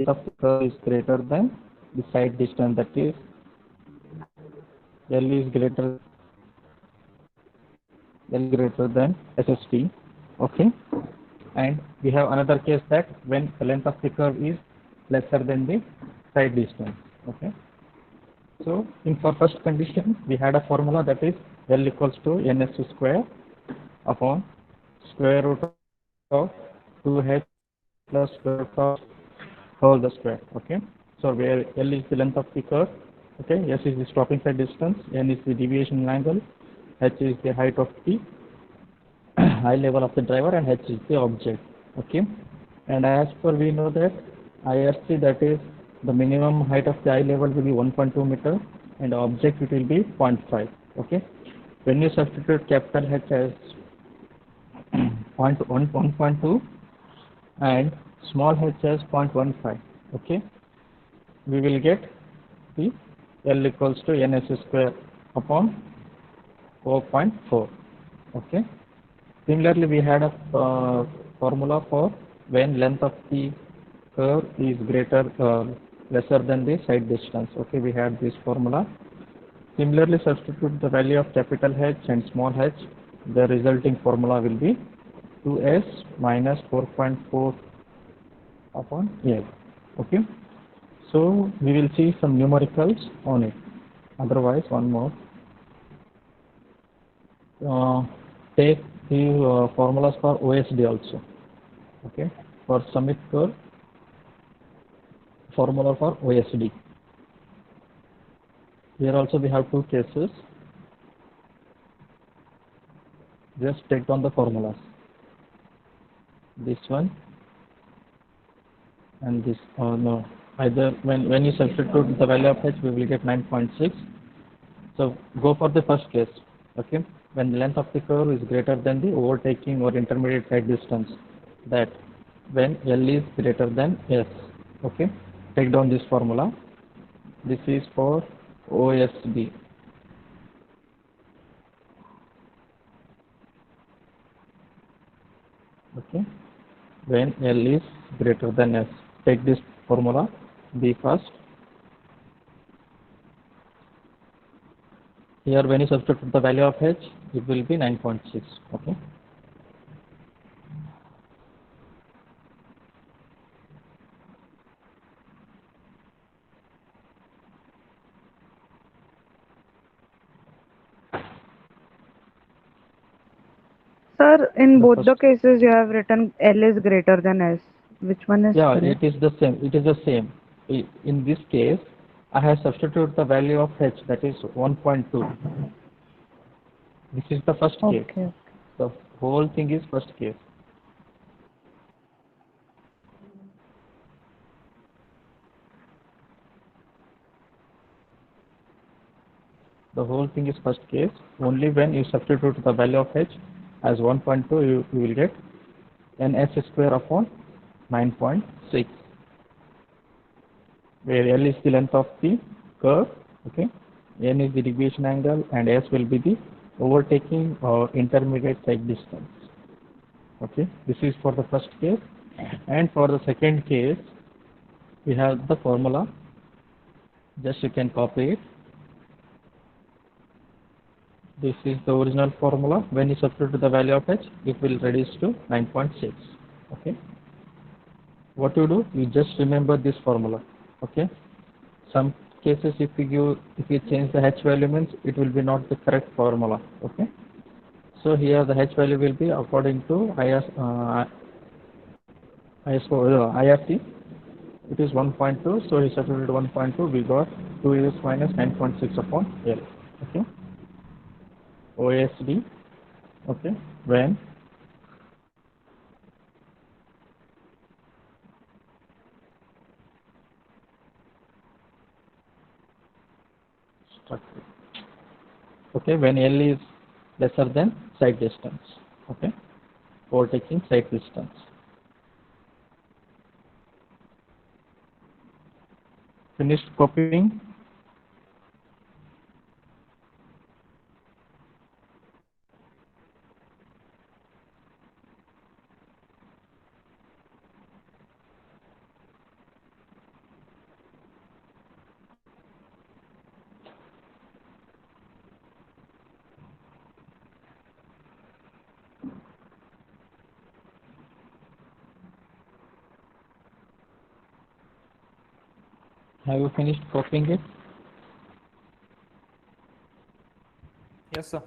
of the curve is greater than the side distance, that is L is greater than SST. Okay, and we have another case that when the length of the curve is lesser than the side distance. Okay, so in for first condition we had a formula that is L equals to ns square upon square root of 2h plus square root of whole the square. Okay, so where L is the length of the curve, okay, S is the stopping side distance, N is the deviation angle, H is the height of the eye level of the driver, and H is the object. Okay, and as per we know that IRC, that is the minimum height of the eye level will be 1.2 meter and object it will be 0.5. Okay, when you substitute capital H as 1.2 and small h as 0.15, okay, we will get the L equals to ns square upon 4.4. Okay, similarly we had a formula for when length of the curve is lesser than the side distance. Okay, we had this formula. Similarly, substitute the value of capital H and small h, the resulting formula will be 2s minus 4.4 upon L. Okay, so we will see some numericals on it. Otherwise, one more. Take the formulas for OSD also. Okay, for Summit curve, formula for OSD. Here also we have two cases. Just take down the formulas. This one and this. No, either when you substitute the value of h, we will get 9.6. So go for the first case. Okay, when the length of the curve is greater than the overtaking or intermediate side distance, that when L is greater than S. Okay, take down this formula. This is for OSD. Okay, when L is greater than S, take this formula B first. Here when you substitute the value of H, it will be 9.6. Okay, Sir, in the both first, the cases you have written L is greater than S. Which one is yeah, correct? it is the same. It is the same. In this case, I have substituted the value of H, that is 1.2. This is the first case. Okay. The whole thing is first case. The whole thing is first case. Only when you substitute the value of H as 1.2, you will get ns square upon 9.6, where L is the length of the curve. Okay, N is the deviation angle, and S will be the overtaking or intermediate side distance. Okay, this is for the first case, and for the second case, we have the formula. Just you can copy it. This is the original formula. When you substitute the value of H, it will reduce to 9.6. Okay. What you do? You just remember this formula. Okay. Some cases, if you change the H value, means it will be not the correct formula. Okay. So here the H value will be according to IRT. It is 1.2. So he substituted 1.2. We got 2s minus 9.6 upon L. Okay. OSD. Okay, when okay, when L is lesser than side distance. Okay, overtaking side distance. Finished copying. Have you finished copying it? Yes, sir.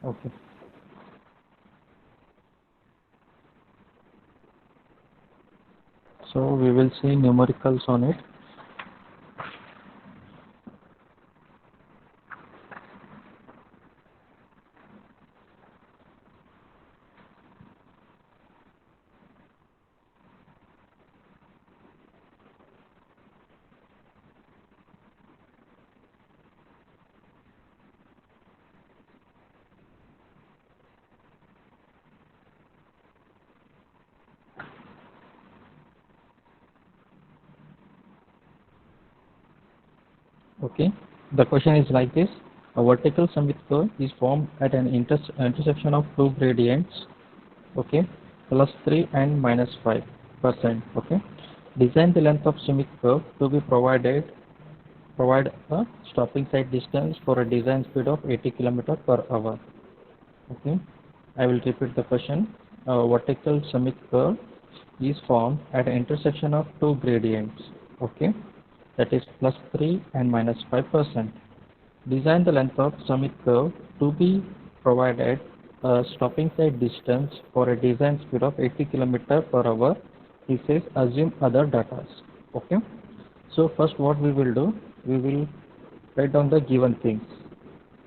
Okay. So we will see numericals on it. Okay, the question is like this: a vertical summit curve is formed at an intersection of two gradients, okay, +3 and -5%. Okay, design the length of summit curve to be provide a stopping side distance for a design speed of 80 km/h. Okay, I will repeat the question. A vertical summit curve is formed at an intersection of two gradients. Okay, that is +3 and -5%. Design the length of summit curve to be provided a stopping side distance for a design speed of 80 km/h. He says assume other data. Okay. So first what we will do, we will write down the given things.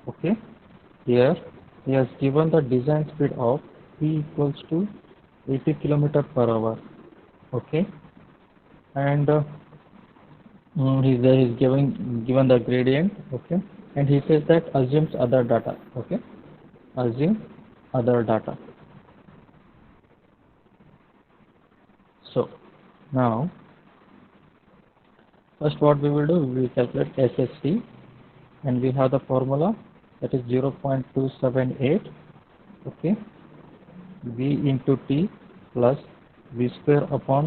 Okay. Here he has given the design speed of p equals to 80 km/h. Okay. And he's given the gradient. Okay. And he says that assumes other data. Okay, assume other data. So now first what we will do, we will calculate SST, and we have the formula, that is 0.278. okay, V into T plus V square upon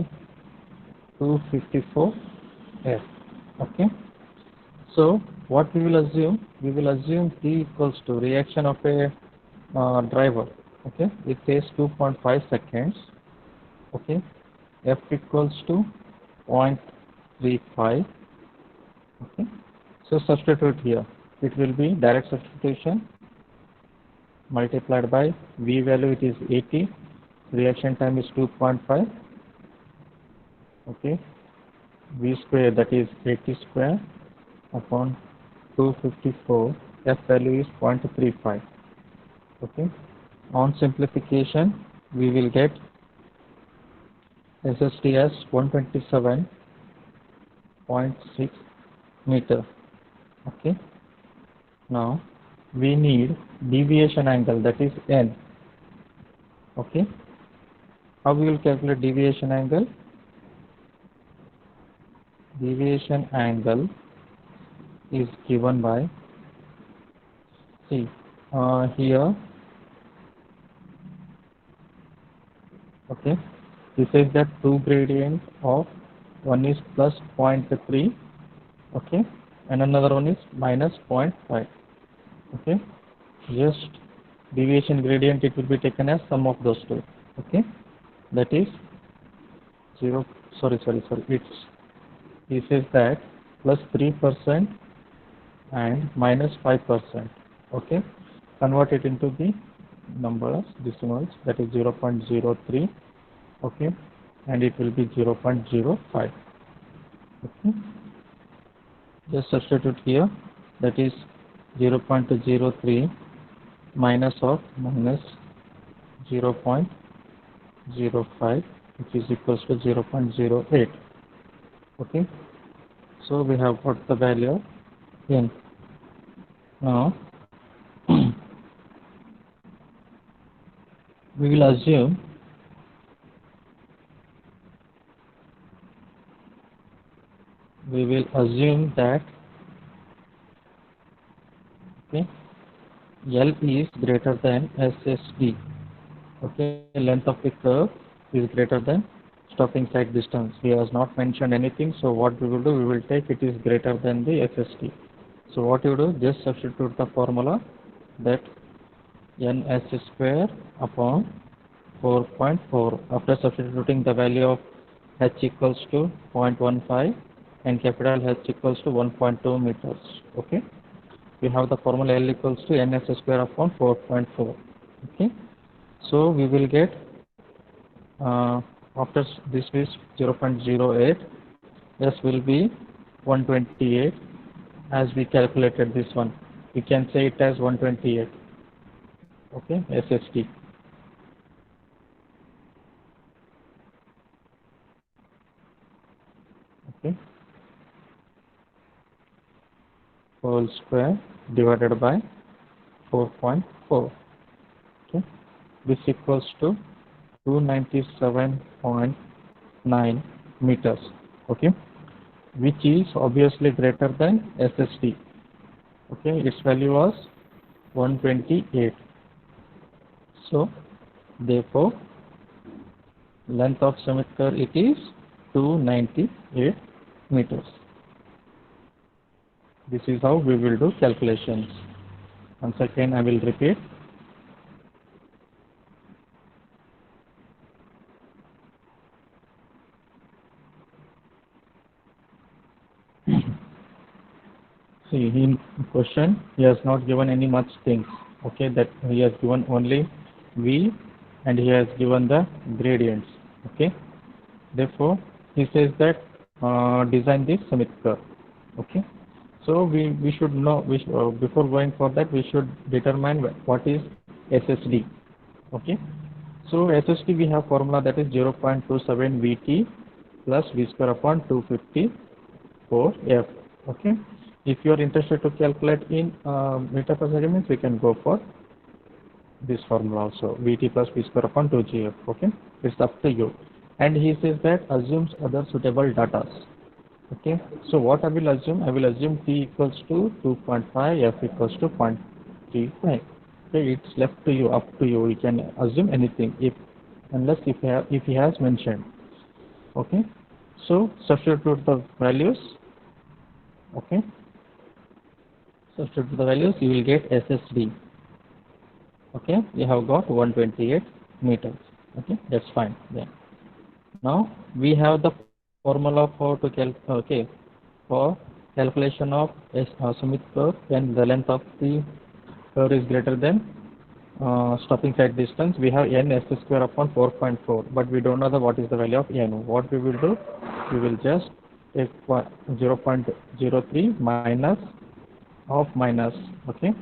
254 F. Okay, so what we will assume? We will assume T equals to reaction of a driver. Okay, it takes 2.5 seconds. Okay, F equals to 0.35. Okay, so substitute here. It will be direct substitution multiplied by V value, it is 80. Reaction time is 2.5. Okay, V square, that is 80 square upon 254. F value is 0.35. Okay, on simplification we will get SST as 127.6 meter. Okay, now we need deviation angle, that is N. Okay, how we will calculate deviation angle? Deviation angle is given by, see here, okay, this is that two gradient of one is plus 0.3, okay, and another one is minus 0.5. okay, just deviation gradient, it will be taken as sum of those two. Okay, that is 0, it's, he says that plus 3% and minus 5%. Okay, convert it into the numbers, decimals, that is 0.03. okay, and it will be 0.05. okay, just substitute here, that is 0.03 minus of minus 0.05, which is equals to 0.08. okay, so we have got the value of N. Now we will assume that, okay, L is greater than SSD. okay, length of the curve is greater than stopping side distance. He has not mentioned anything, so what we will do, we will take it is greater than the SSD. So what you do, just substitute the formula, that NS square upon 4.4. After substituting the value of H equals to 0.15 n capital H equals to 1.2 meters. Okay, we have the formula L equals to ns square upon 4.4. Okay, so we will get after this is 0.08, S will be 128 as we calculated this one. We can say it as 128. Okay, SST. Okay, whole square divided by 4.4. Okay, this equals to 297.9 meters. Okay, which is obviously greater than SST. Okay, its value was 128. So therefore length of summit curve it is 298 meters. This is how we will do calculations. Once again I will repeat. See, in question he has not given any much things. Okay, that he has given only V and he has given the gradients. Okay, therefore he says that design this summit curve. Okay, so we should know, before going for that we should determine what is SSD. Okay, so SSD we have formula that is 0.27 VT plus V square upon 254 F. Okay, if you are interested to calculate in meter per second means we can go for this formula also, Vt plus V square upon 2gf. Okay, it's up to you. And he says that assumes other suitable data. Okay, so what I will assume? I will assume T equals to 2.5, F equals to 0.35. Okay, it's left to you, up to you. You can assume anything unless if he has mentioned. Okay, so substitute the values. Okay, substitute the values, you will get SSD. Okay, we have got 128 meters. Okay, that's fine. Then now we have the formula for for calculation of Smith curve when the length of the curve is greater than stopping side distance. We have n s square upon 4.4, but we don't know what is the value of n. What we will do, we will just take 0.03 minus of minus. Okay,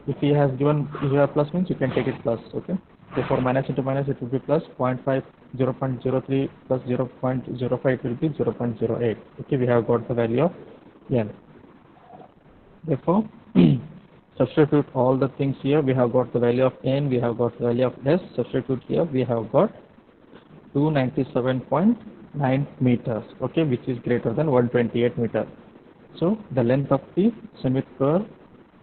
if he has given here plus means you can take it plus. Okay, therefore minus into minus it will be plus 0.5, 0.03 plus 0.05 will be 0.08. Okay, we have got the value of n. Therefore substitute all the things here. We have got the value of n, we have got the value of s. Substitute here, we have got 297.9 meters. Okay, which is greater than 128 meters. So the length of the summit curve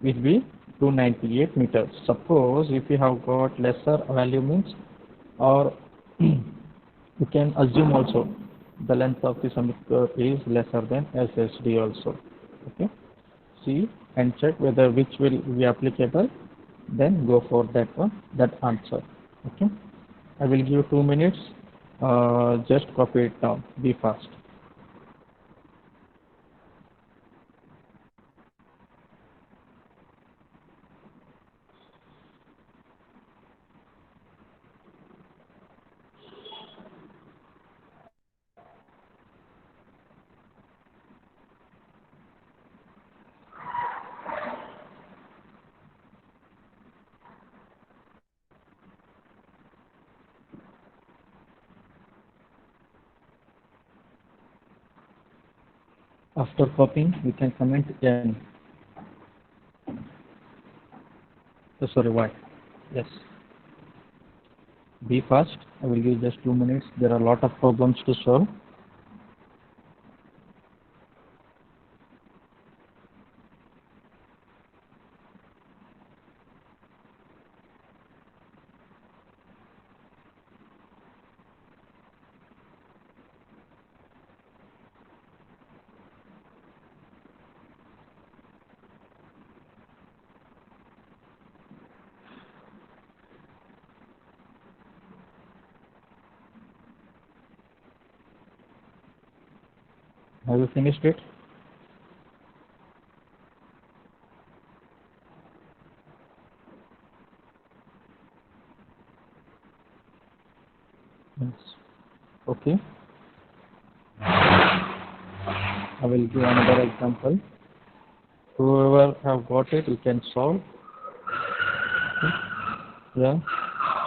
will be 298 meters. Suppose if you have got lesser value means, or you can assume also the length of the summit curve is lesser than SSD also. Okay, see and check whether which will be applicable, then go for that one, that answer. Okay, I will give 2 minutes. Just copy it down, be fast. After copying, you can comment n. Oh, sorry, why? Yes. Be fast. I will give just 2 minutes. There are a lot of problems to solve. Have you finished it? Yes. Okay. I will give another example. Whoever have got it, you can solve. Yeah.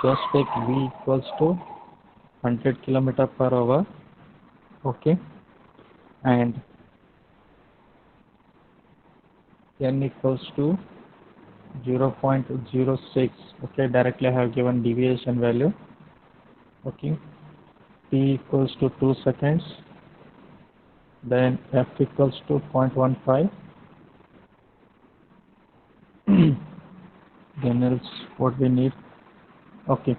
Just take V equals to 100 kilometer per hour. Okay. And N equals to 0.06. Okay. Directly I have given deviation value. Okay. T equals to 2 seconds. Then F equals to 0.15. Then else what we need? Okay.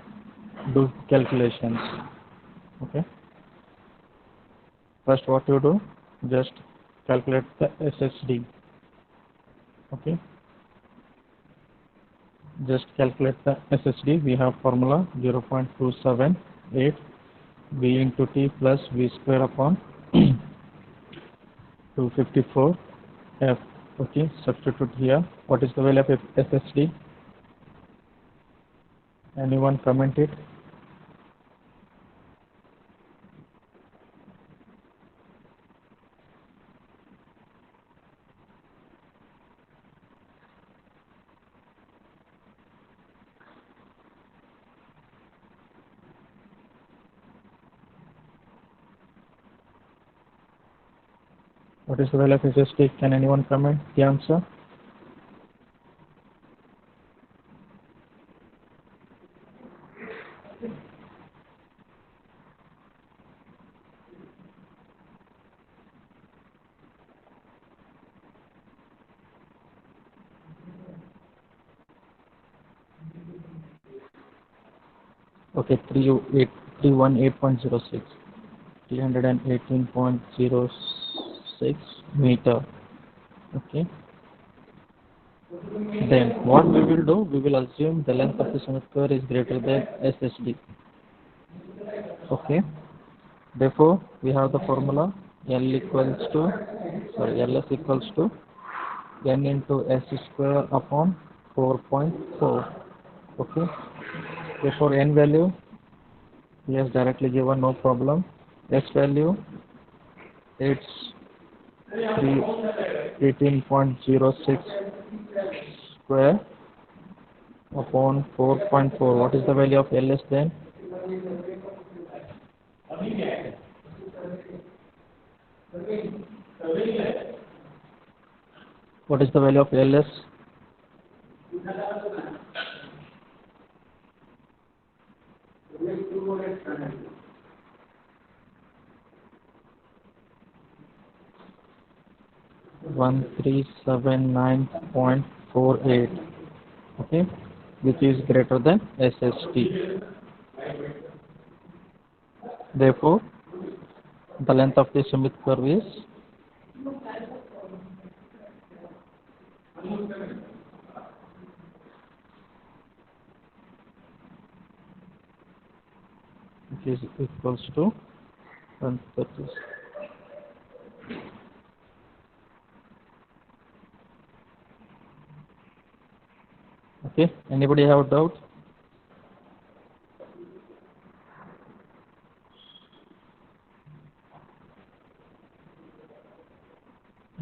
Do calculations. Okay. First what you do? Just calculate the SSD. Okay. Just calculate the SSD. We have formula 0.278 V into T plus V square upon 254 F. Okay. Substitute here. What is the value of SSD? Anyone comment it? What is the value of SSD? Can anyone comment the answer? Okay, 318.06, 318.06 meter. Okay. Then what we will do? We will assume the length of the semisphere is greater than SSD. Okay. Therefore, we have the formula L LS equals to N into S square upon 4.4. Okay. Therefore, N value he has directly given, no problem. S value it's 18.06 square upon 4.4. What is the value of LS then? What is the value of LS? (1,379.48), okay, which is greater than SST. Therefore, the length of the Schmidt curve is equals to 130. Okay, anybody have doubt?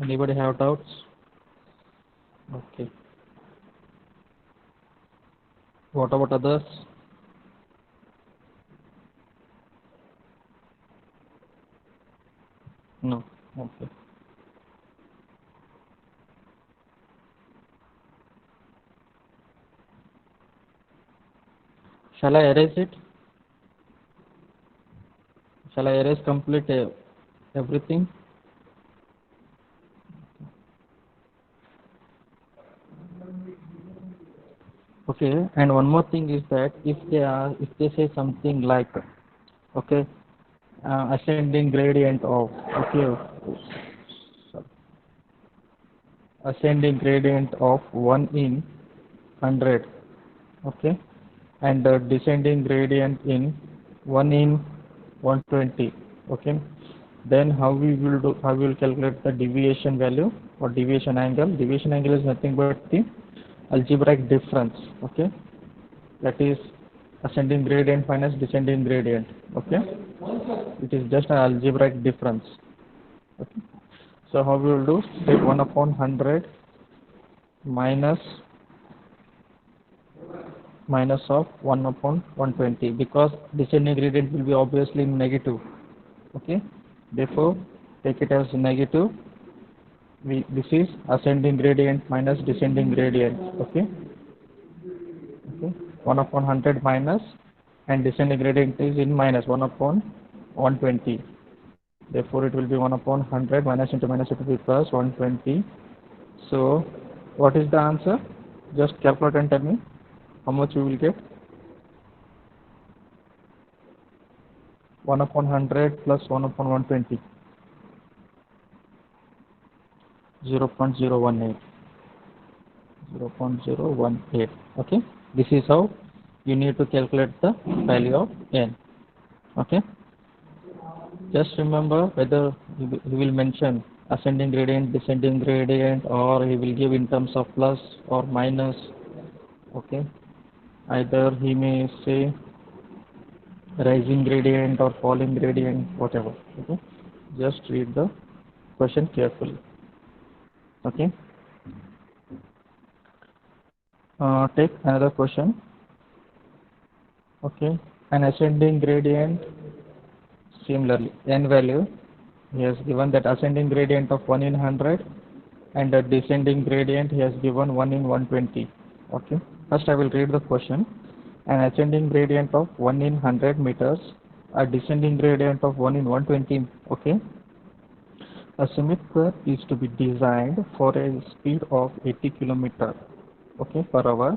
Anybody have doubts? Okay. What about others? No. Okay. Shall I erase it? Shall I erase complete everything? Okay. And one more thing is that if they say something like, okay, ascending gradient of, okay, ascending gradient of 1 in 100, okay, and descending gradient in 1 in 120, okay, Then how we will calculate the deviation value or deviation angle? Deviation angle is nothing but the algebraic difference. Okay, that is ascending gradient minus descending gradient. Okay, it is just an algebraic difference. Okay. So how we will do? Take 1 upon 100 minus of 1 upon 120, because descending gradient will be obviously negative. Okay, therefore take it as negative. This is ascending gradient minus descending gradient. Okay, 1 upon 100 minus, and descending gradient is in minus 1 upon 120. Therefore it will be 1 upon 100 minus into minus, it will be plus 120. So what is the answer? Just calculate and tell me how much you will get. 1 upon 100 plus 1 upon 120. 0.018. 0.018. Okay, this is how you need to calculate the value of n. Okay, just remember whether he will mention ascending gradient, descending gradient, or he will give in terms of plus or minus. Okay, either he may say rising gradient or falling gradient, whatever. Okay, just read the question carefully. Okay, take another question. Okay, an ascending gradient, similarly n value, he has given that ascending gradient of 1 in 100, and a descending gradient he has given 1 in 120. Okay, first I will read the question. An ascending gradient of 1 in 100 meters, a descending gradient of 1 in 120. Okay, a Sumit curve is to be designed for a speed of 80 km per hour,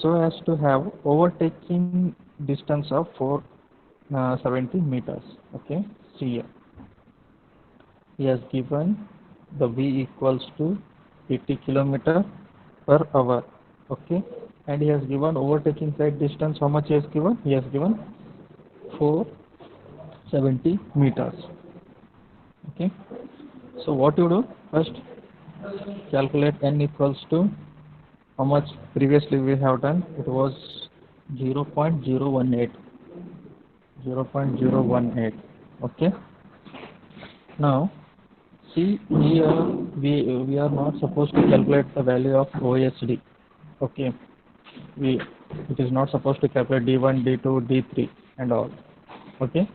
so as to have overtaking distance of 470 meters. Okay, see here. He has given the v equals to 80 km per hour. Okay, and he has given overtaking side distance. How much he has given? He has given 470 meters. Okay, so what you do? First calculate n equals to how much previously we have done. It was 0.018. 0.018. Okay, now see here, we are not supposed to calculate the value of OSD. Okay, it is not supposed to calculate D1, D2, D3 and all. Okay,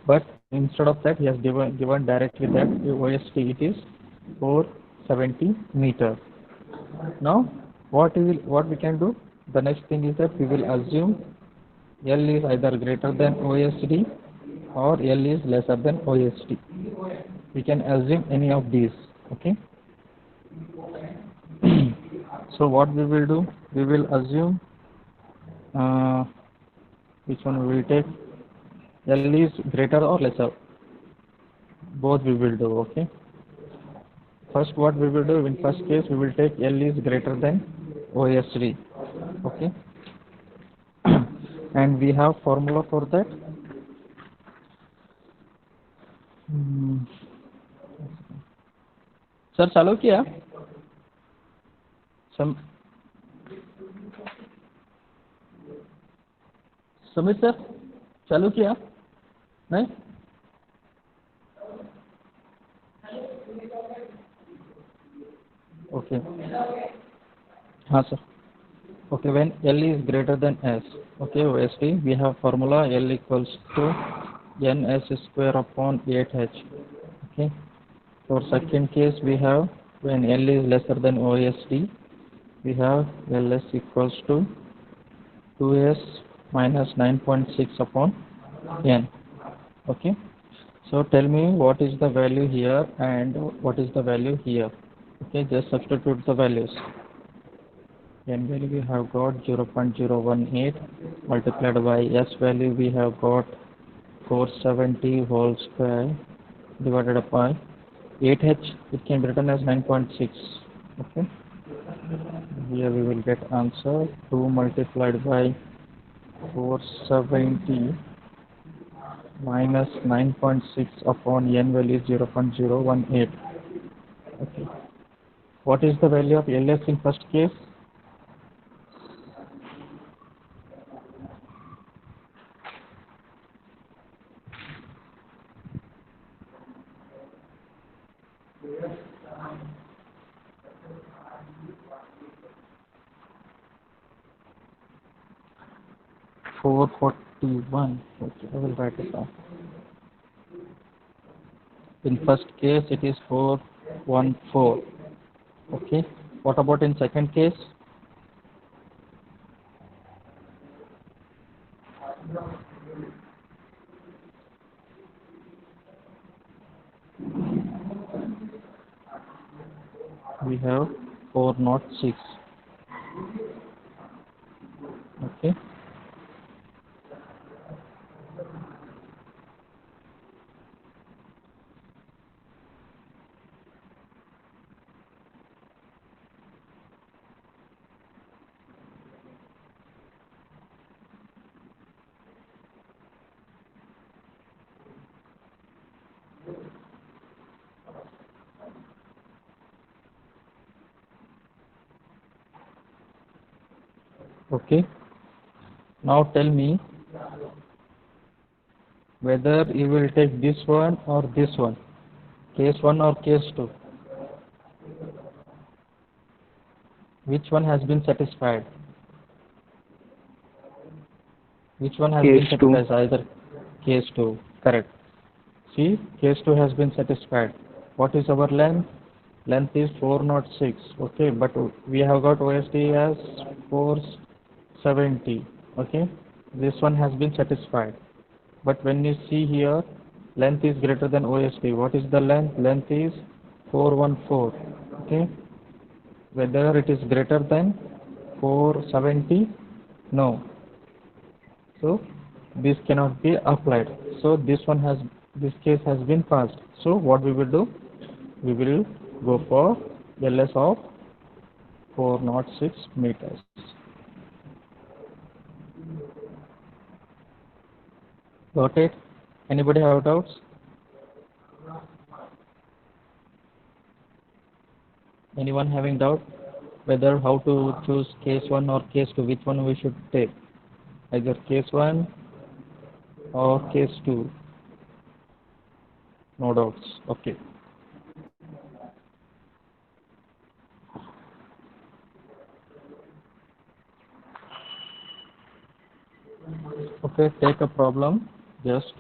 but instead of that he has given directly that OSD it is 470 meters. Now what we can do? The next thing is that we will assume L is either greater than OSD or L is lesser than OSD. We can assume any of these. Okay. So what we will do? We will assume which one we will take? L is greater or lesser? Both we will do. Okay. First, what we will do? In first case, we will take L is greater than OSD. Okay. And we have formula for that. Sir चालू किया समित sir चालू किया नहीं okay हाँ sir okay, when L is greater than S, okay, OSD, we have formula L equals to ns square upon 8h. Okay, for second case we have when L is lesser than OSD, we have Ls equals to 2s minus 9.6 upon n. Okay, so tell me what is the value here and what is the value here. Okay, just substitute the values. N value we have got 0.018 multiplied by S value we have got 470 whole square divided by 8h, it can be written as 9.6. Okay, here we will get answer 2 multiplied by 470 minus 9.6 upon n value is 0.018. Okay. What is the value of LS in first case? $441. Okay, I will write it down. In first case, it is 414. Okay. What about in second case? We have 406. Okay. Okay. Now tell me whether you will take this one or this one, case 1 or case 2. Which one has been satisfied? Which one has been Case 2. satisfied? Either case 2. Correct. See, case 2 has been satisfied. What is our length? Length is 406. Okay, but we have got OSD as 470. Okay, this one has been satisfied. But when you see here, length is greater than OSD. What is the length? Length is 414. Okay, whether it is greater than 470? No. So this cannot be applied. So this case has been passed. So what we will do? We will go for LS of 406 meters. Got it? Anybody have doubts? Anyone having doubt whether how to choose case 1 or case 2, which one we should take? Either case 1 or case 2? No doubts. Okay. Okay, take a problem, just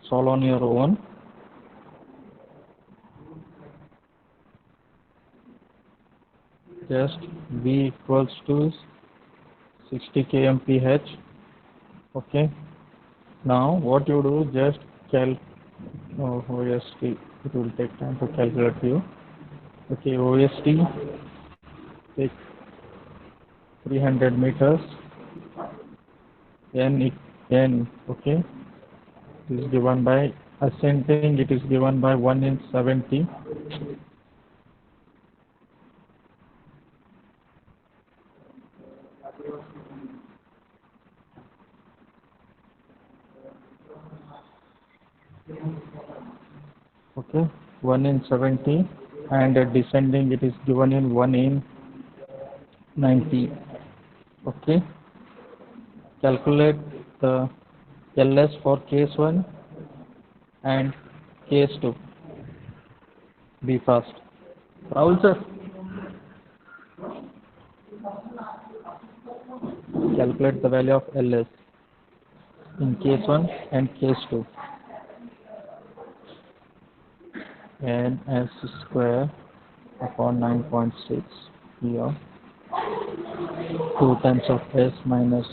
solve on your own. Just V equals to 60 kmph. Okay. Now what you do, just OST. It will take time to calculate you. Okay, OST, take 300 meters. N, okay, is given by ascending, it is given by 1 in 70. Okay, 1 in 70, and descending it is given in 1 in 90. Okay, calculate the LS for case 1 and case 2. Be fast. Rahul sir, calculate the value of LS in case 1 and case 2. NS square upon 9.6 here, 2 times of S minus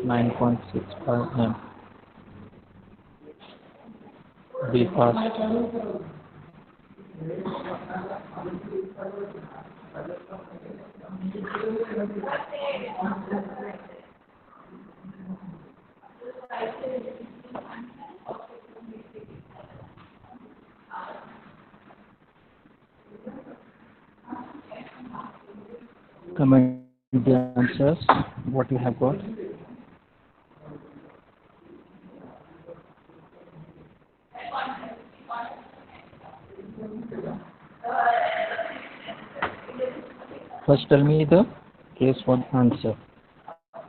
9.65 M. Be fast. Comment the answers, what you have got. First tell me the case 1 answer.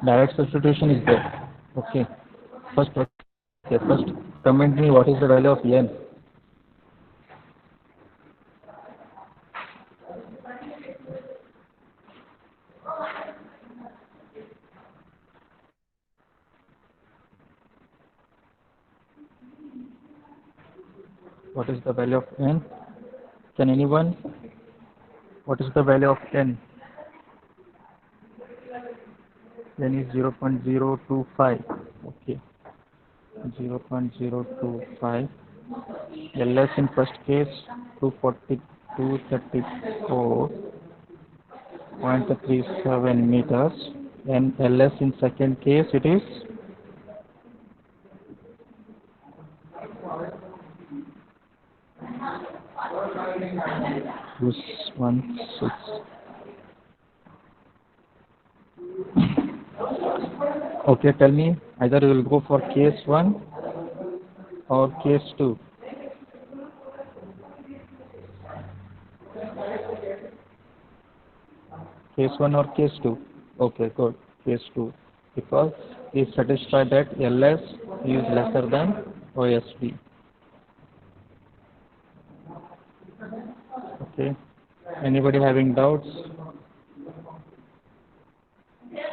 Direct substitution is there. Okay. First, first comment me what is the value of n. What is the value of n? Can anyone? What is the value of n? N is 0.025. Okay. 0.025. LS in first case 234.37 meters, and LS in second case it is 216. Okay, tell me either you will go for case 1 or case 2. Case 1 or case 2? Okay, good. Case 2. Because it satisfies that LS is lesser than OSB. Okay. Anybody having doubts?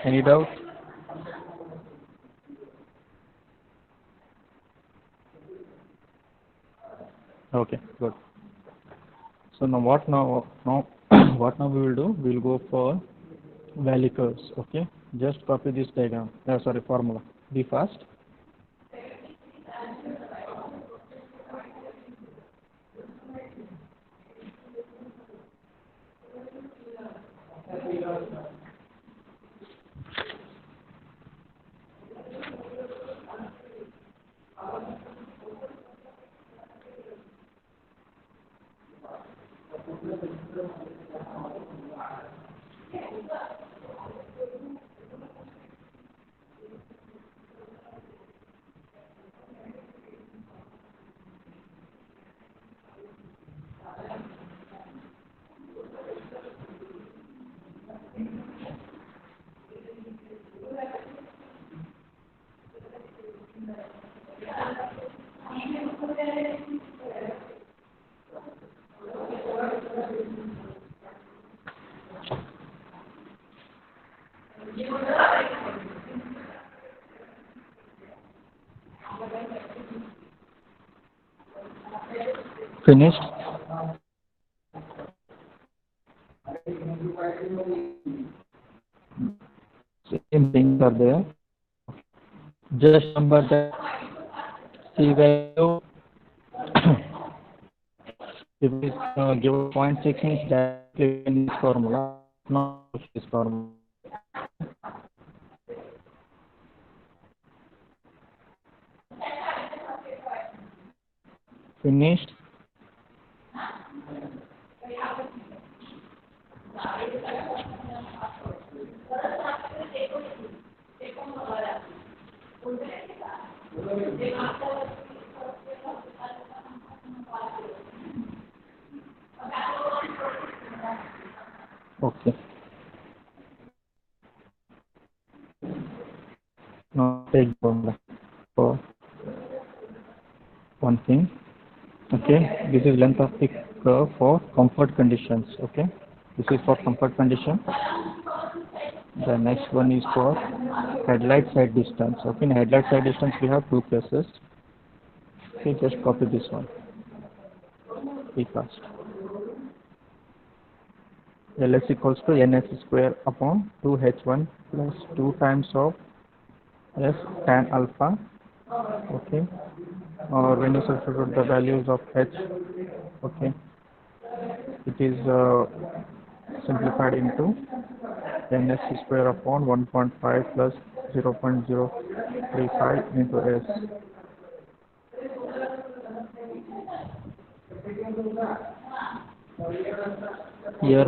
Any doubt? Okay, good. So now what what now we will do? We will go for value curves. Okay, just copy this diagram. Sorry, formula. Be fast. Finished? Same things are there. Just remember that C value if it is given 0.6 means directly in this formula, not this formula. Finished? Okay. Now take formula for one thing. Okay, this is length of the curve for comfort conditions. Okay, this is for comfort condition. The next one is for headlight side distance. Okay, in headlight side distance we have two cases. Okay, just copy this one. Be fast. LS equals to NS square upon 2H1 plus 2 times of S tan alpha. Okay, or when you substitute the values of H, okay, it is simplified into NS square upon 1.5 plus 0.035 into S. Here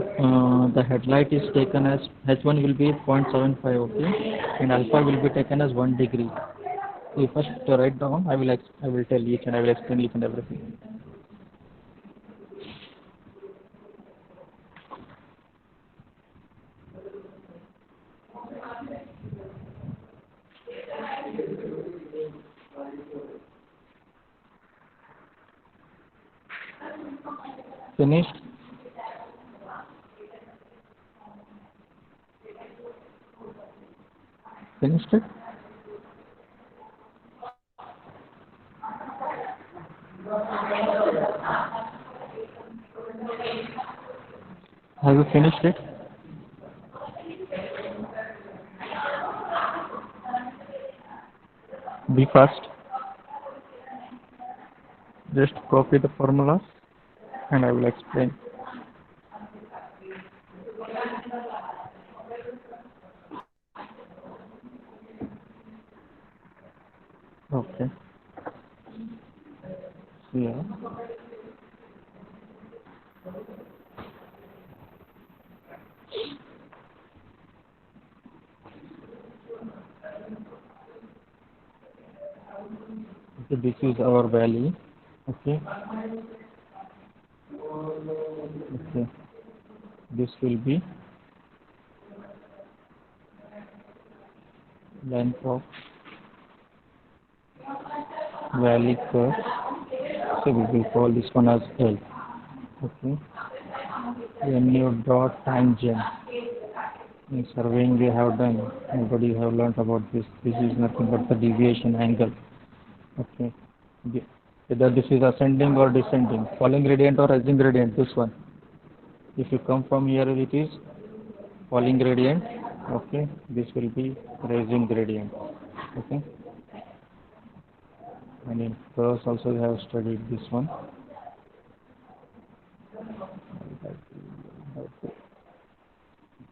the headlight is taken as H1 will be 0.75, okay, and alpha will be taken as 1 degree. So you first write down. I will tell each and I will explain each and everything. Finished? Finished it? Have you finished it? Be fast. Just copy the formulas and I will explain. Okay. Yeah. Okay, this is our valley. Okay. Okay. This will be length of valley curve. So we will call this one as L. Okay. When you draw tangent in surveying we have done, already have learnt about this. This is nothing but the deviation angle. Okay. Whether this is ascending or descending, falling gradient or rising gradient, this one. If you come from here, it is falling gradient. Okay. This will be rising gradient. Okay. And in curves also we have studied this one.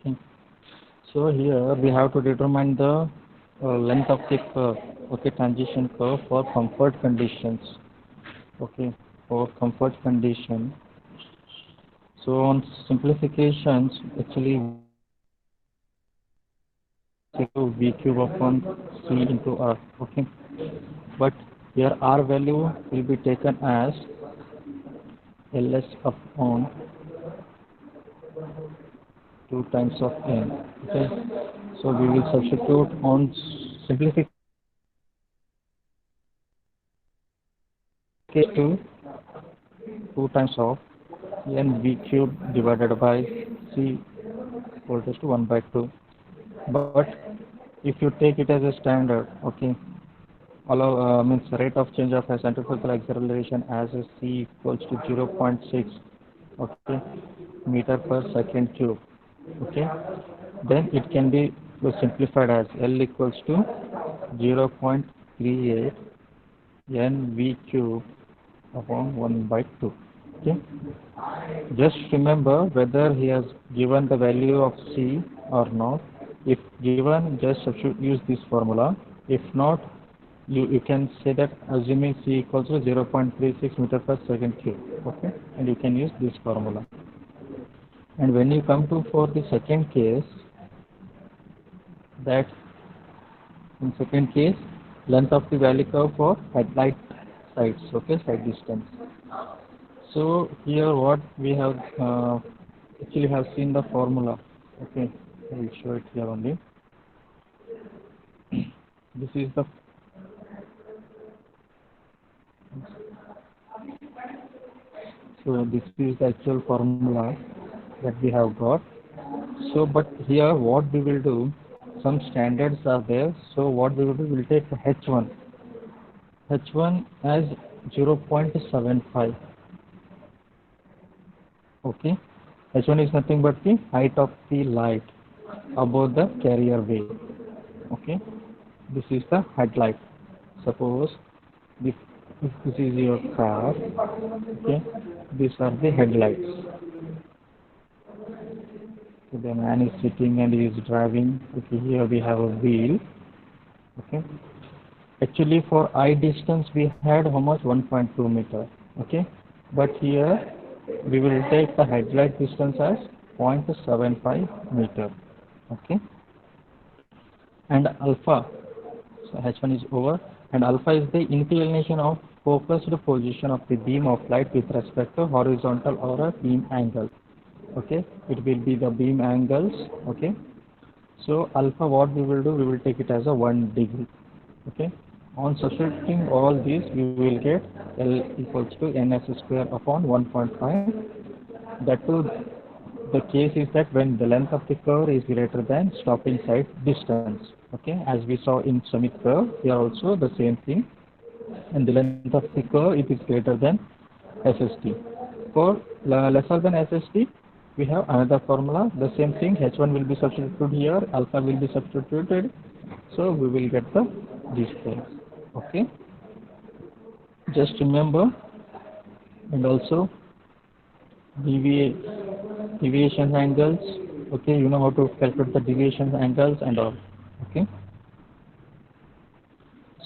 Okay. So here we have to determine the length of the curve, okay, transition curve for comfort conditions. Okay, for comfort condition. So on simplifications, actually v cube upon c into r. Okay, but here r value will be taken as ls upon 2 times of n. Okay, so we will substitute on simplification to 2 times of n v cube divided by c whole raised to 1 by 2. But if you take it as a standard, okay, allow means rate of change of a centrifugal acceleration as a c equals to 0.6, okay, meter per second cube. Okay, then it can be simplified as L equals to 0.38 nv cube upon 1 by 2. Okay, just remember whether he has given the value of c or not. If given, just use this formula. If not, you can say that assuming c equals to 0.36 meter per second cube. Okay, and you can use this formula. And when you come to for the second case, that in second case, length of the valley curve for headlight sides, okay, side distance. So here what we have actually have seen the formula. Okay, I will show it here only. This is the this is the actual formula that we have got. So but here what we will do, some standards are there. So what we will do, we will take H1 as 0.75. Okay, H1 is nothing but the height of the light above the carrier wave. Okay, this is the headlight. Suppose if this is your car, okay, these are the headlights. So the man is sitting and he is driving. Okay, here we have a wheel. Okay, actually for eye distance we had how much, 1.2 meter. Okay, but here we will take the headlight distance as 0.75 meter. Okay, and alpha, so H1 is over, and alpha is the inclination of focused position of the beam of light with respect to horizontal or a beam angle. Okay, it will be the beam angles. Okay, so alpha, what we will do, we will take it as a 1 degree. Okay, on substituting all these, we will get L equals to ns square upon 1.5 That too, the case is that when the length of the curve is greater than stopping side distance. Okay, as we saw in summit curve, here also the same thing. And the length of the curve, it is greater than SST. For lesser than SST, we have another formula. The same thing, H1 will be substituted here, alpha will be substituted. So we will get the distance. Okay. Just remember, and also deviation angles. Okay, you know how to calculate the deviation angles and all. Okay.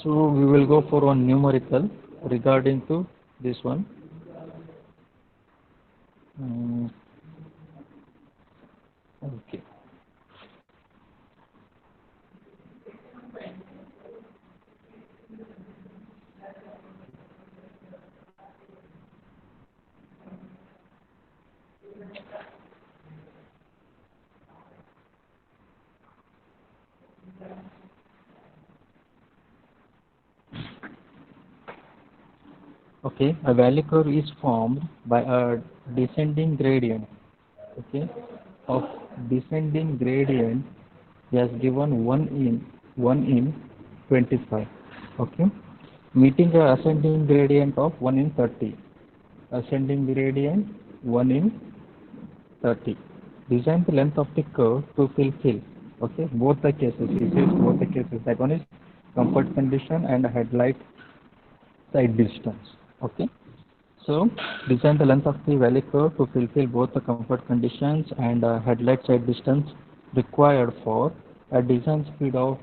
So we will go for one numerical regarding to this one. Okay. Okay, a valley curve is formed by a descending gradient. Okay, of descending gradient he has given 1 in 25. Okay, meeting the ascending gradient of 1 in 30. Ascending gradient 1 in 30. Design the length of the curve to fulfill. Okay, both the cases. This is both the cases. That one is comfort condition and headlight side distance. Okay. So design the length of the valley curve to fulfill both the comfort conditions and headlight side distance required for a design speed of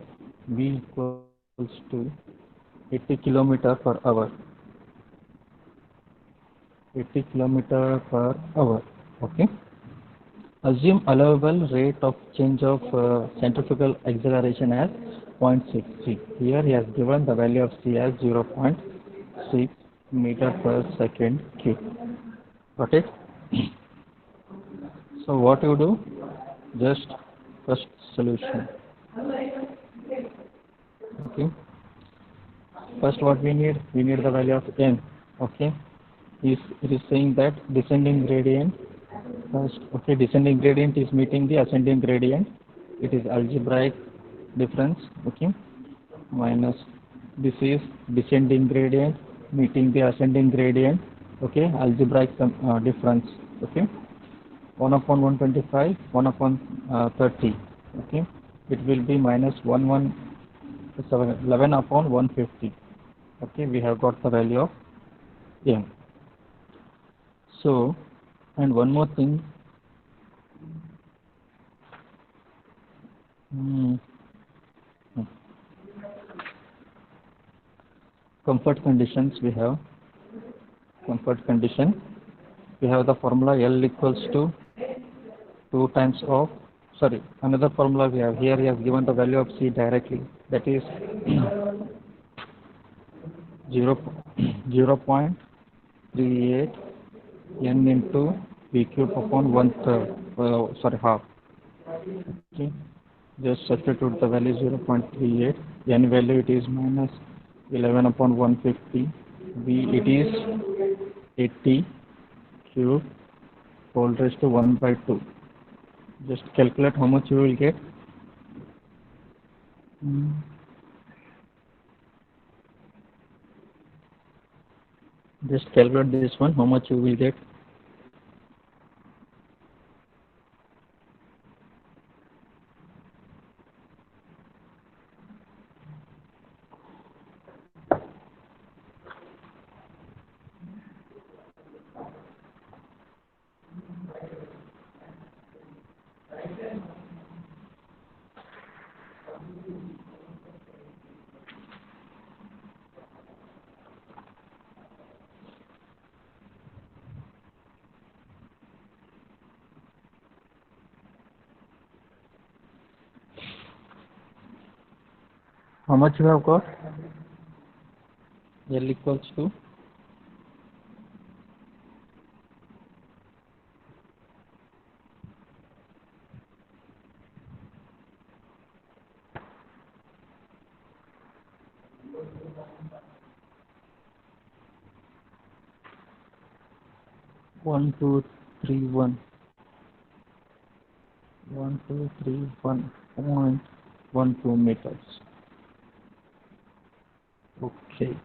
V equals to 80 km per hour. 80 km per hour. Okay. Assume allowable rate of change of centrifugal acceleration as 0.63. Here he has given the value of C as 0.6 meter per second cube. Got it? So what you do? Just first solution. Okay. First what we need? We need the value of n. Okay. It is saying that descending gradient first. Okay, descending gradient is meeting the ascending gradient. It is algebraic difference. Okay, minus this is descending gradient meeting the ascending gradient. Okay, algebraic difference. Okay, 1 upon 125, 1 upon 30. Okay, it will be minus 11 upon 150. Okay, we have got the value of m. So, and one more thing. Comfort conditions we have. Comfort condition. We have the formula L equals to 2 times of, sorry, another formula we have. Here he has given the value of C directly. That is 0.38 n into V cube upon 1/3, half. Okay. Just substitute the value 0.38. N value it is minus 11 upon 150. V it is 80 cube whole raised to 1/2. Just calculate how much you will get. Just calculate this one, how much you will get. How much you have got? L equals to 1, 2, 1231. 1231.12 meters. Okay.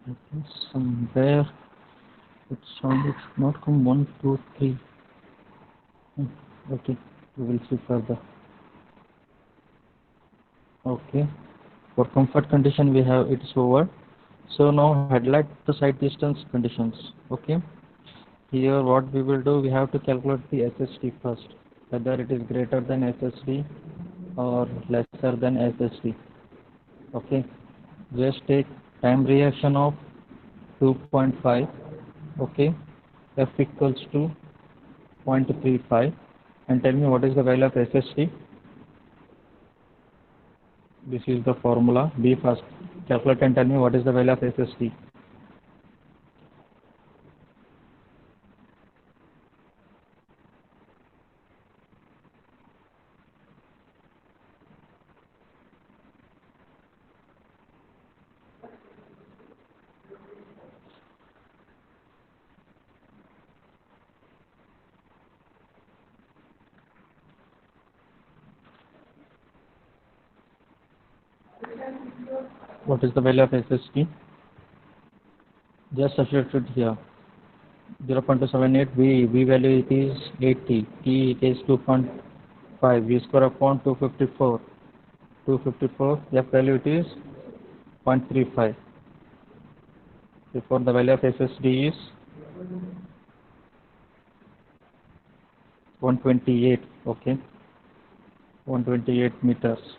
That is somewhere. It's not come 1, 2, 3. Okay, we will see further. Okay, for comfort condition we have it's over. So now headlight to sight distance conditions. Okay, here what we will do, we have to calculate the SST first, whether it is greater than SST or lesser than SST. Okay, just take time reaction of 2.5. Okay, F equals to 0.35, and tell me what is the value of SST. This is the formula. Be fast. Calculate and tell me what is the value of SST. What is the value of SST? Just substitute here. 0.278, V value it is 80, T it is 2.5, V square upon 254, F value it is 0.35. Therefore the value of SSD is 128, okay, 128 meters.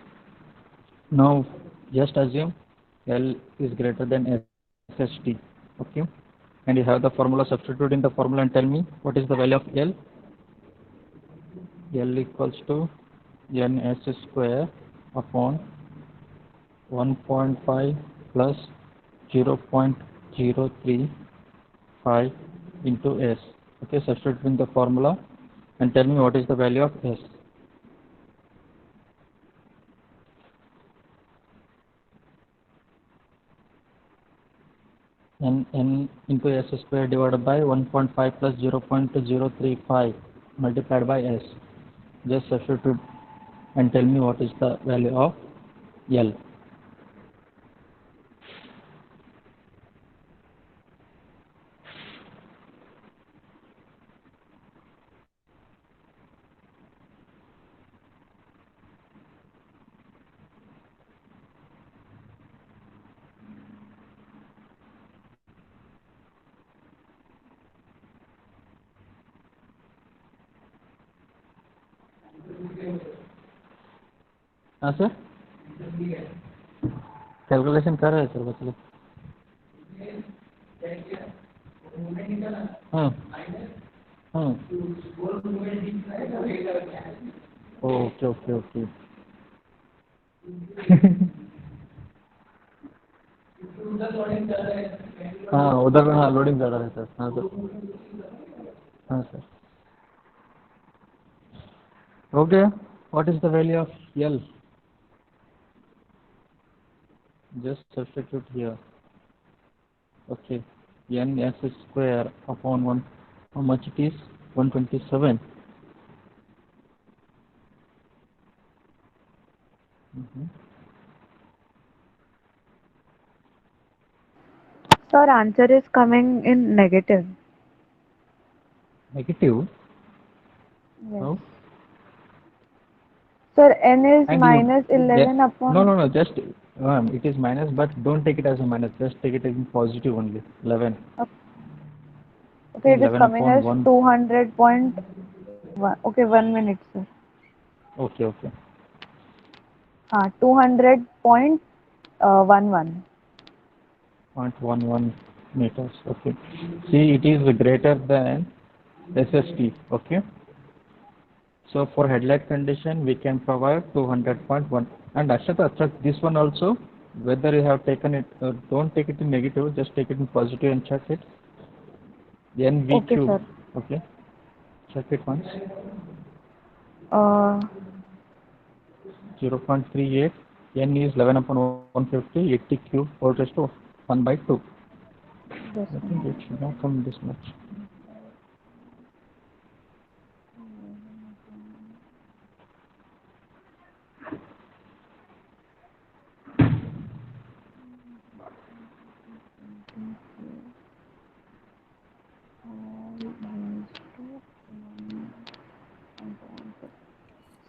Now just assume L is greater than SST, okay, and you have the formula. Substitute in the formula and tell me what is the value of L. L equals to ns square upon 1.5 plus 0.035 into S. Okay, substitute in the formula and tell me what is the value of S. N into S square divided by 1.5 plus 0.035 multiplied by S. Just substitute and tell me what is the value of L. हाँ sir, calculation कर रहे हैं sir बच्चे लोग. हाँ हाँ, okay okay okay. हाँ उधर, हाँ लोडिंग ज़्यादा है सर. हाँ सर, हाँ sir. Okay, what is the value of L? Just substitute here. Okay, ns square upon 1, how much it is? 127. Sir, answer is coming in negative. Negative? Yes. How? Sir, n is And minus you, 11 upon. no, just it is minus, but don't take it as a minus, just take it as positive only. 11. Okay, it is 11 coming upon as 1. 200.1. Okay, 1 minute, sir. Okay, okay. 200.11. 0.11 meters. Okay. See, it is greater than SST. Okay. So for headlight condition, we can provide 200.1. And Akshat, this one also, whether you have taken it, don't take it in negative, just take it in positive and check it. NV Okay, cube, sir. okay, check it once. Uh, 0.38, n is 11 upon 150, 80 cube whole raised to 1 by 2. this I think one. it should not come this much.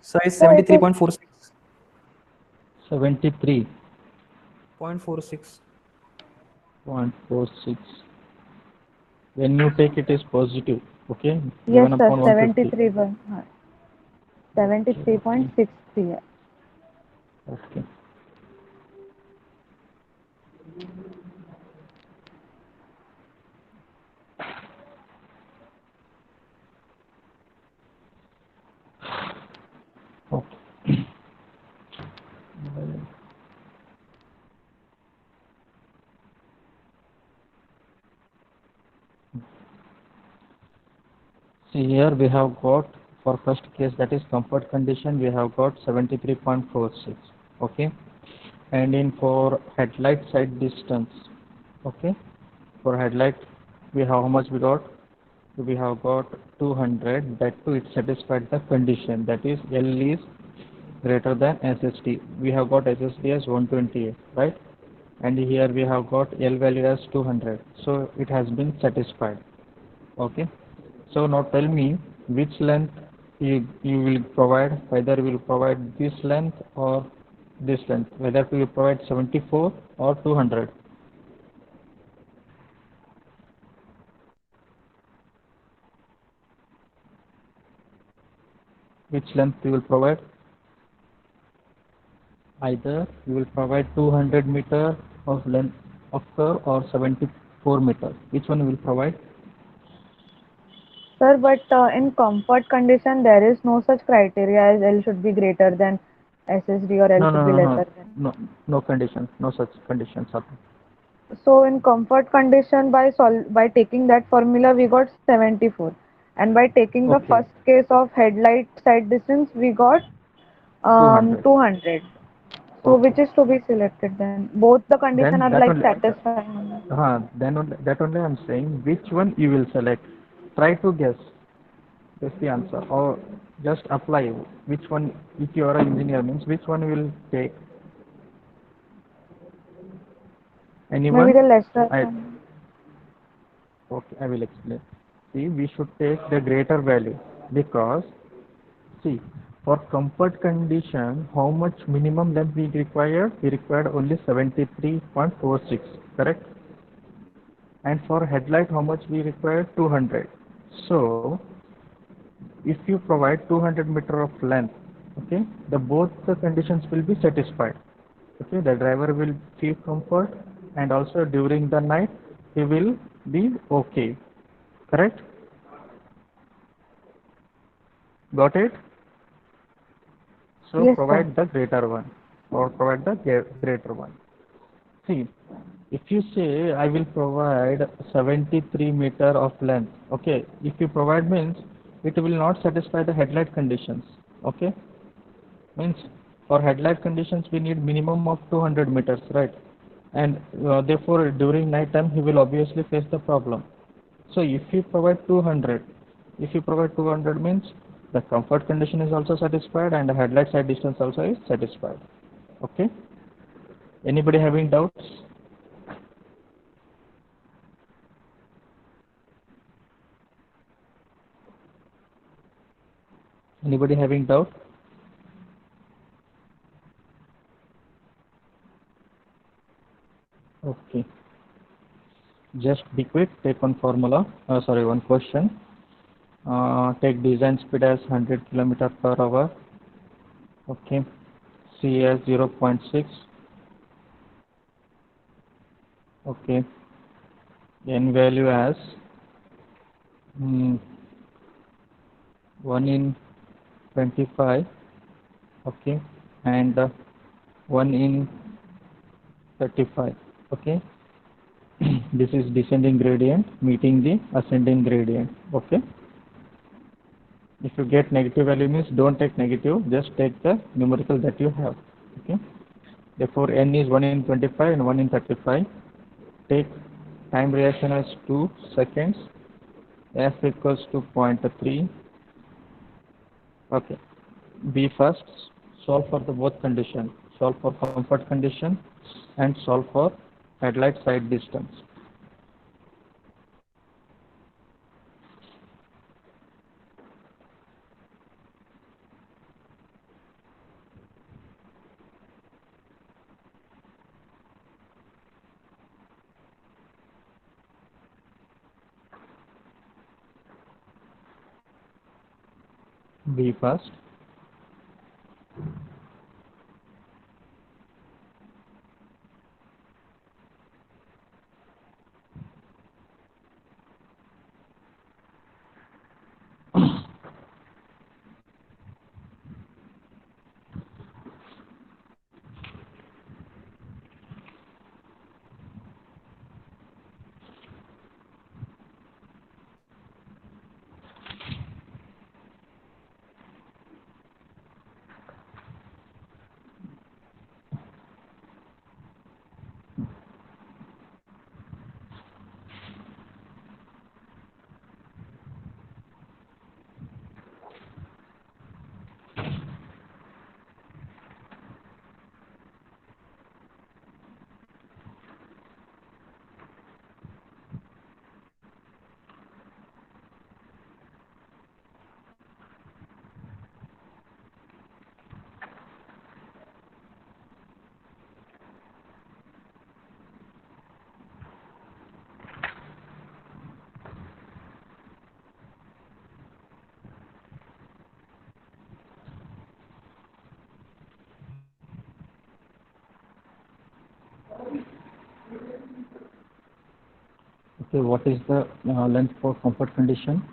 Size So it is 73.46. 73.46. 0.46. When you take it is positive, okay, yes, 11 sir. upon 150. 73 one. 73.63. Okay. Okay. See here we have got for first case, that is comfort condition, we have got 73.46. Okay. And in for headlight side distance, okay, for headlight we have how much we got? We have got 200. That too it satisfied the condition, that is L is greater than SST. We have got SST as 128, right? And here we have got L value as 200. So it has been satisfied. Okay. So now tell me which length you will provide, whether you will provide this length or this length, whether you will provide 74 or 200. Which length you will provide? Either you will provide 200 meter of length of curve or 74 meter. Which one you will provide? Sir, but in comfort condition, there is no such criteria as L should be greater than SSD or L No, should no, be no, no, lesser than. no, no conditions, no such conditions. So in comfort condition, by taking that formula, we got 74, and by taking the Okay, first case of headlight side distance, we got 200. 200. So Okay. which is to be selected then? Both the condition Then are that like only, satisfying. that only I'm saying which one you will select. Try to guess. Guess the answer or just apply which one. If you are an engineer, means which one you will take. Maybe Anyone? the lesser I one. Okay, I will explain. See, we should take the greater value because see, for comfort condition, how much minimum length we required? We required only 73.46, correct? And for headlight, how much we required? 200. So, if you provide 200 meter of length, okay, the both the conditions will be satisfied. Okay, the driver will feel comfort and also during the night he will be okay, correct? Got it? So Yes, sir. provide the greater one or provide the greater one. See, if you say I will provide 73 meter of length, okay, if you provide means it will not satisfy the headlight conditions, okay, means for headlight conditions we need minimum of 200 meters, right? And therefore during night time he will obviously face the problem. So if you provide 200 means the comfort condition is also satisfied and the headlight side distance also is satisfied. Okay. Anybody having doubts? Anybody having doubt? Okay. Just be quick. Take one formula. Sorry, one question. Take design speed as 100 kilometer per hour. Okay. C as 0.6. Okay. N value as 1 in 25. Okay. And 1 in 35. Okay. This is descending gradient meeting the ascending gradient. Okay. If you get negative value means don't take negative, just take the numerical that you have. Okay. Therefore, n is 1 in 25 and 1 in 35. Take time reaction as 2 seconds. F equals to 0.3. Okay. B first. Solve for the both condition. Solve for comfort condition and solve for headlight side distance. B first. Okay, what is the length for comfort condition?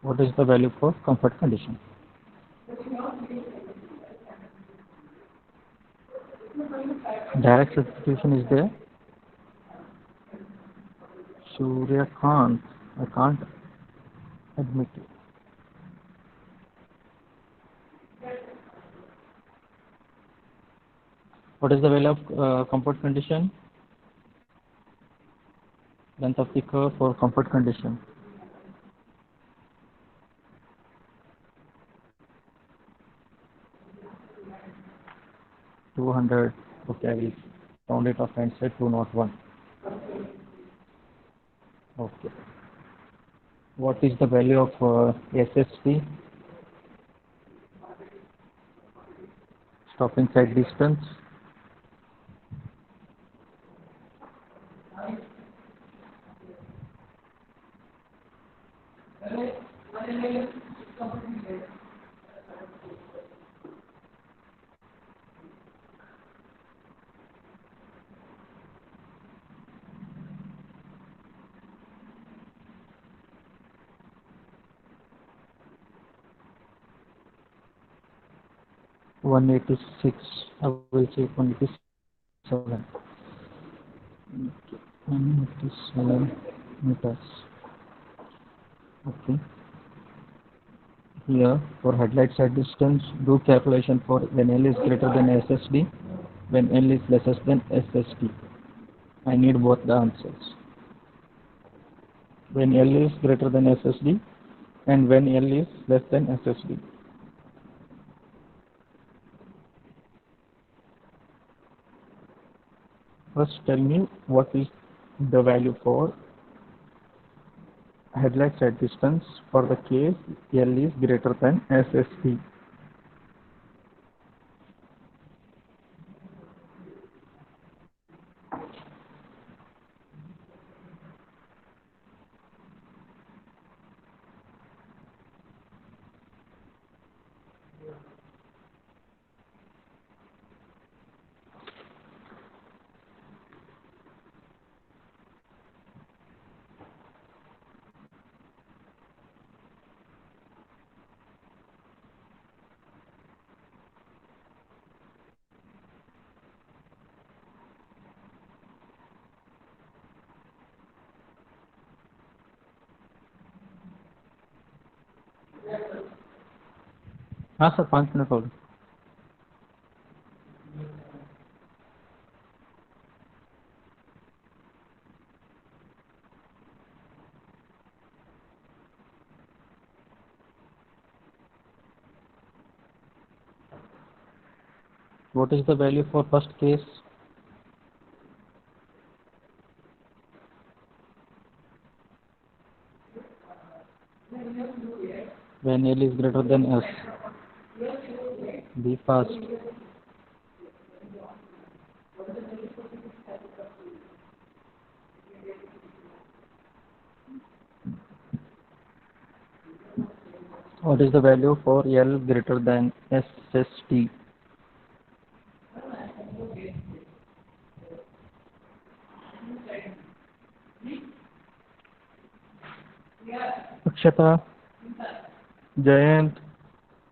What is the value for comfort condition? Direct substitution is there. Surya Kant, I can't admit it. What is the value of comfort condition? Length of the curve for comfort condition. $200. Okay, I will round it off and say 201. Okay. What is the value of SST? Stopping side distance. $186. I will say 187. 187 meters. Okay. Here for headlight side distance, do calculation for when L is greater than SSD, when L is lesser than SSD. I need both the answers. When L is greater than SSD and when L is less than SSD. First tell me what is the value for headlight side distance for the case L is greater than SSD. हाँ sir 5 minute हो गए. What is the value for first case? When L is greater than S. Be fast. What is the value for L greater than SST? Akshata, Jayant,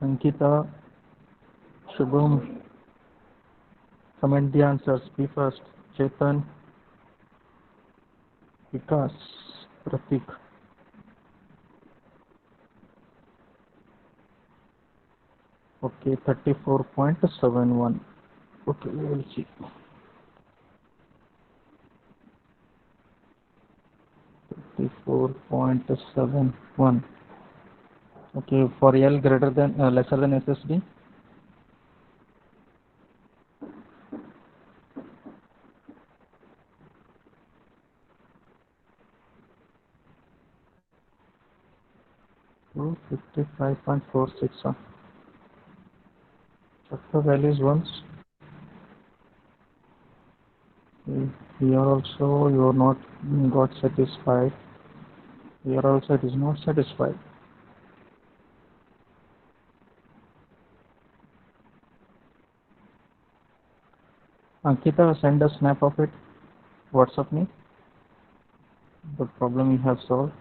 Ankita, Shubham, comment the answers. Be first. Chetan, Vikas, Pratik. Okay, 34.71. Okay, we will see. 34.71. Okay, for L greater than lesser than SSD. So 55.46. Check the values once. Here also you are not got satisfied. Here also it is not satisfied. Ankita, send a snap of it. WhatsApp me. The problem you have solved.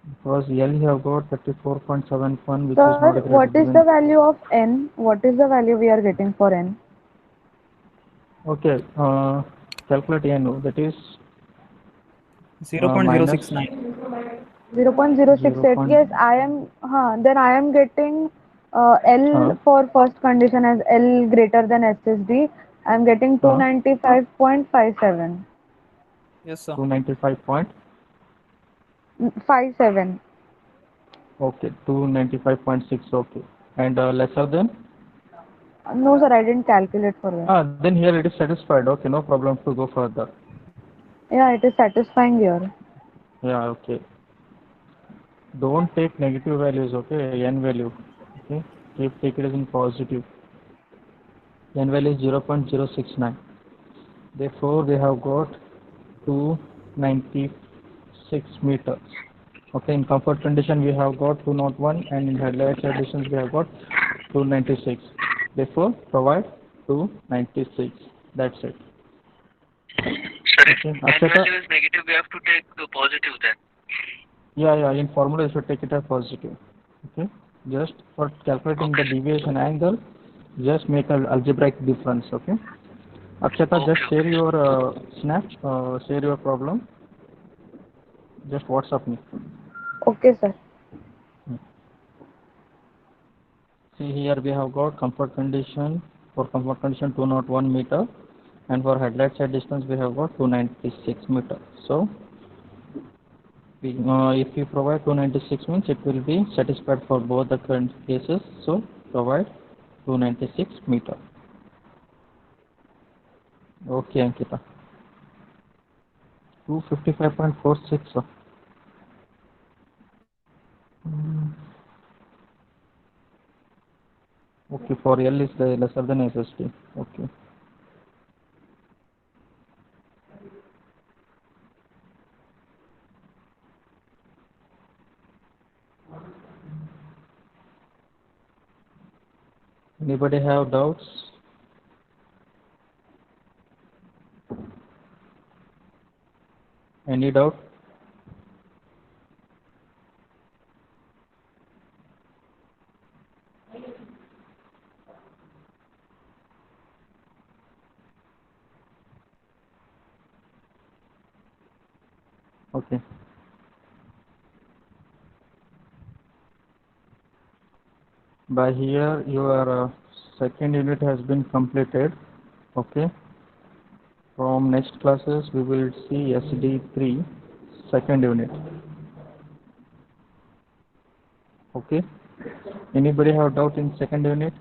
Because L you have got 34.71, which is not Sir, greater what is than. the value of n? What is the value we are getting for n? Okay, calculate N. That is minus 0.069. 0.068. 0. Yes, I am. Then I am getting L for first condition as L greater than SSD. I am getting 295.57. Yes, sir. 295 point. 57. Okay, 295.6. Okay, and lesser than. No, sir, I didn't calculate for that. Then here it is satisfied. Okay, no problem to go further. Yeah, it is satisfying here. Yeah, okay. Don't take negative values. Okay, N value. Okay, take it as in positive. N value is 0.069. Therefore, we have got 296 meters. Okay, in comfort condition we have got 201, and in headlight distance we have got 296. Therefore, provide 296. That's it. Sir, if Okay, n Akshata. value is negative, we have to take the positive then. Yeah, in formula you should take it as positive. Okay, just for calculating the deviation angle, just make an algebraic difference. Okay, Akshata, just Okay, share your snap, share your problem. Just WhatsApp me. Okay, sir. See here we have got comfort condition. For comfort condition 201 meter, and for headlight side distance we have got 296 meter. So if you provide 296 means it will be satisfied for both the current cases. So provide 296 meter. Okay, Ankita. 255.46. Okay, for L is lesser than SST. Okay. Anybody have doubts? Any doubt? Okay. By here your second unit has been completed. Okay. From next classes we will see SD3 second unit. Okay. Anybody have doubt in second unit?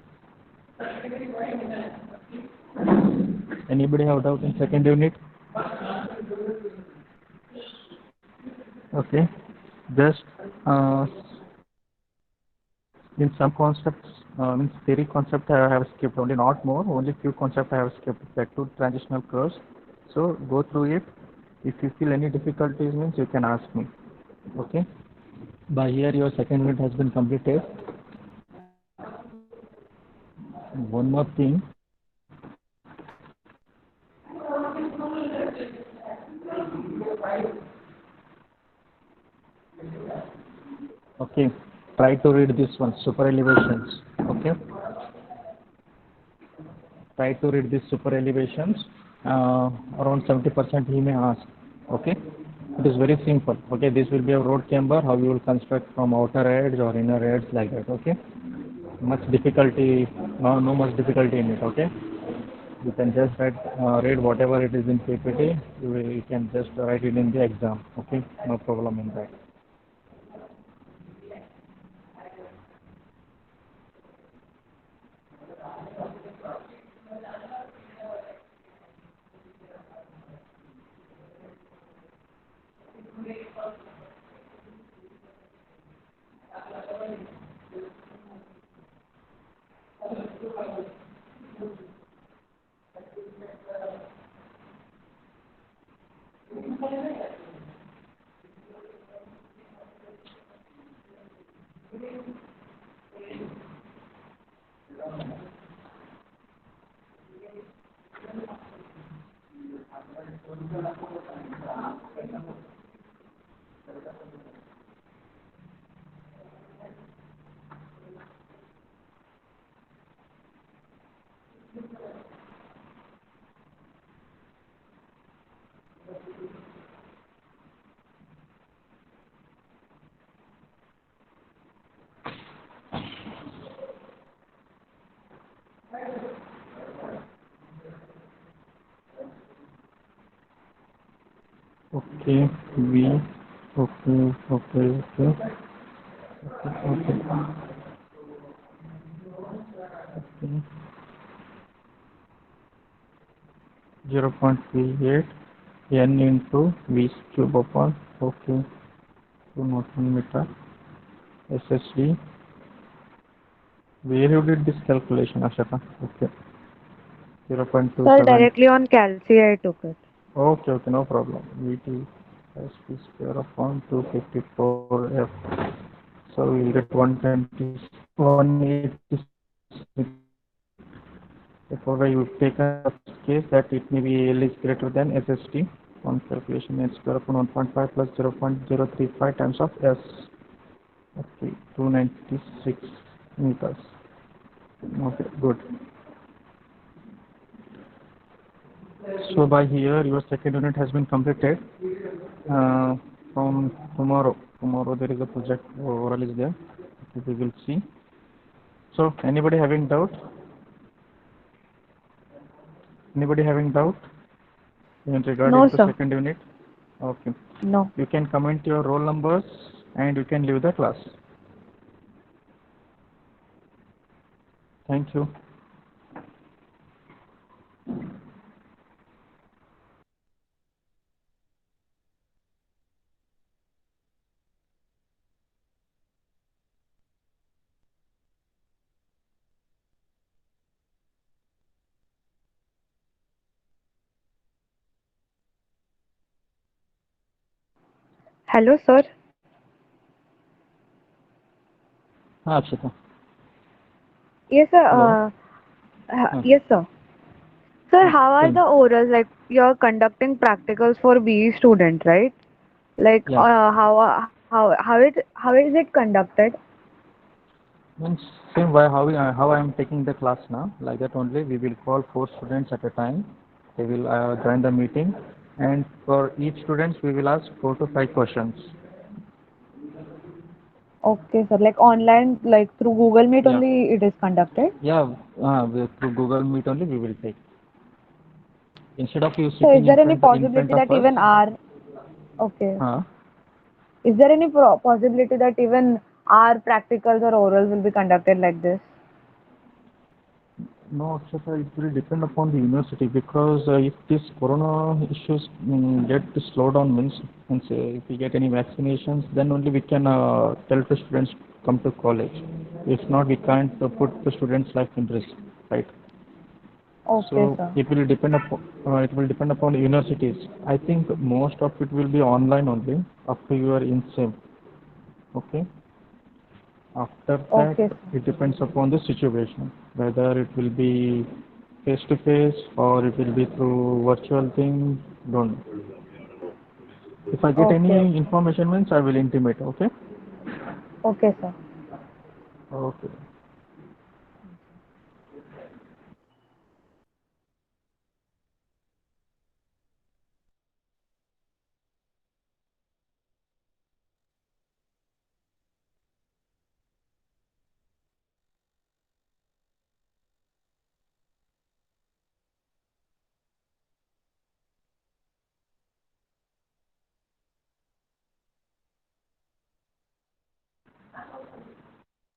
Anybody have doubt in second unit? Okay. Just in some concepts, means theory concept I have skipped, only not more, only few concepts I have skipped, like two transitional curves. So go through it. If you feel any difficulties, means you can ask me. Okay. By here your second unit has been completed. One more thing. Okay. Try to read this one, super elevations. Okay. Try to read these super elevations. Around 70% he may ask. Okay. It is very simple. Okay. This will be a road chamber. How you will construct from outer edge or inner edge, like that. Okay. Much difficulty, no much difficulty in it. Okay. You can just read whatever it is in PPT. You can just write it in the exam. Okay. No problem in that. Okay, V, okay, okay, okay, okay, okay. 0.38 n into V cube upon, okay, 201 meter, SSD. Where you did this calculation, Ashaka? Okay, Sir, 0.27. directly on Calci I took it. Okay, okay, no problem. VT SP square upon 254 F. So we'll get 120, 180. Therefore, you take a case that it may be L is greater than SST. On calculation, H square upon 1.5 plus 0.035 times of S. Okay, 296 meters. Okay, good. So by here, your second unit has been completed. From tomorrow there is a project oral is there. Okay, we will see. So anybody having doubt? Anybody having doubt in regarding No, to sir. second unit? Okay. No. You can comment your roll numbers and you can leave the class. Thank you. Hello, sir. Akshita. Yes, sir. Hello. Yes, sir. Sir, how Tell are me. the orals? Like you're conducting practicals for BE student, right? Like Yeah. how is it conducted? Means same way how I am taking the class now, like that only. We will call 4 students at a time. They will join the meeting. And for each student, we will ask 4 to 5 questions. Okay, sir. Like online, like through Google Meet Yeah. only it is conducted. Yeah, through Google Meet only we will take. Instead of you So is sitting there any in front possibility of that us, even our okay? uh, Is there any possibility that even our practicals or orals will be conducted like this? no, Akshata, it will depend upon the university because if this corona issues get slowed down means if we get any vaccinations, then only we can tell the students come to college. If not, we can't put the students' life in risk, right? Okay, So sir. it will depend upon the universities. I think most of it will be online only after you are in SIM. Okay. After that, Okay, sir. it depends upon the situation, whether it will be face to face or it will be through virtual thing. Don't know. If I get Okay, any okay. information, means I will intimate. Okay. Okay, sir. Okay.